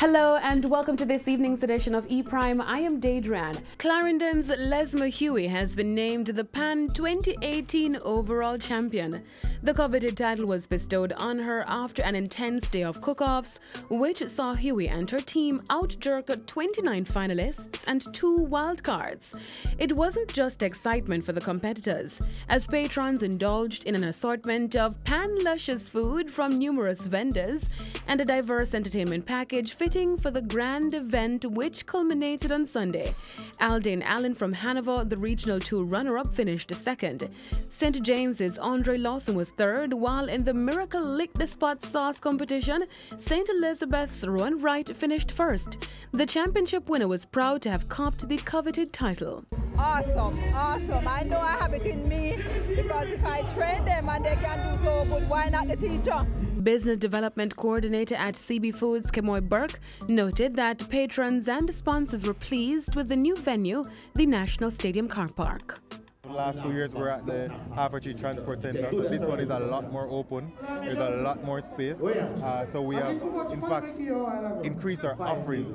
Hello and welcome to this evening's edition of E-Prime. I am Daedran. Clarendon's Lesma Huey has been named the PAN 2018 overall champion. The coveted title was bestowed on her after an intense day of cook-offs, which saw Huey and her team out-jerk 29 finalists and 2 wildcards. It wasn't just excitement for the competitors, as patrons indulged in an assortment of pan-luscious food from numerous vendors and a diverse entertainment package fitting for the grand event which culminated on Sunday. Aldane Allen from Hanover, the Regional 2 runner-up, finished second. St. James's Andre Lawson was third, while in the Miracle Lick the Spot sauce competition, St. Elizabeth's Rowan Wright finished first. The championship winner was proud to have copped the coveted title. Awesome. I know I have it in me because if I train them and they can do so good, why not the teacher? Business Development Coordinator at CB Foods, Kemoy Burke, noted that patrons and sponsors were pleased with the new venue, the National Stadium Car Park. The last 2 years we're at the Harvard Transport Center, so this one is a lot more open, there's a lot more space, so we have in fact increased our offerings.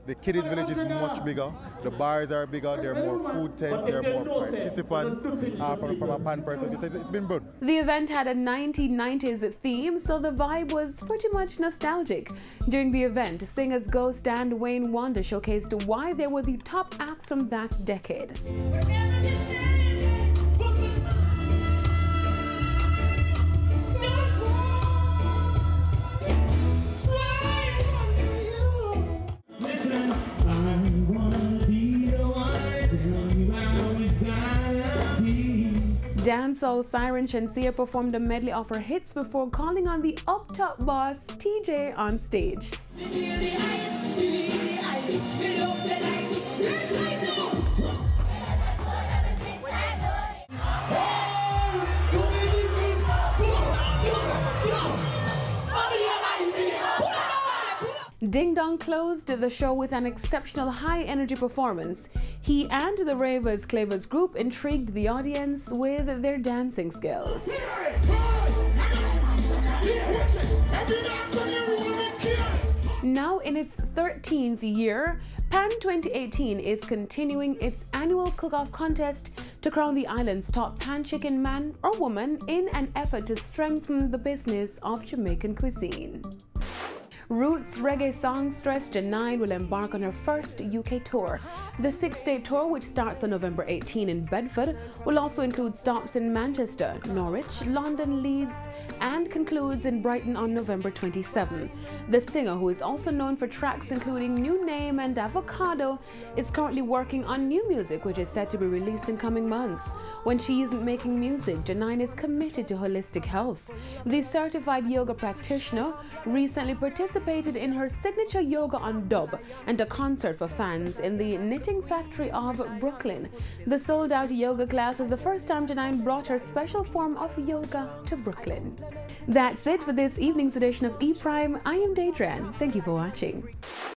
The kiddies village is much bigger, the bars are bigger, there are more food tents, there are more participants from a pan perspective, so it's been good. The event had a 1990s theme, so the vibe was pretty much nostalgic. During the event, singers Ghost and Wayne Wonder showcased why they were the top acts from that decade. Dancehall siren Shenseea performed a medley of her hits before calling on the up-top boss TJ on stage. Ding Dong closed the show with an exceptional high-energy performance. He and the Ravers Clavers group intrigued the audience with their dancing skills. Now in its 13th year, PAN 2018 is continuing its annual cook-off contest to crown the island's top pan chicken man or woman in an effort to strengthen the business of Jamaican cuisine. Roots reggae songstress Janine will embark on her first UK tour. The 6-day tour, which starts on November 18 in Bedford, will also include stops in Manchester, Norwich, London, Leeds, and concludes in Brighton on November 27. The singer, who is also known for tracks including New Name and Avocado, is currently working on new music which is set to be released in coming months. When she isn't making music, Janine is committed to holistic health. The certified yoga practitioner recently participated in her signature yoga on dub and a concert for fans in the Knitting Factory of Brooklyn. The sold-out yoga class was the first time Janine brought her special form of yoga to Brooklyn. That's it for this evening's edition of E-Prime. I am Daedran. Thank you for watching.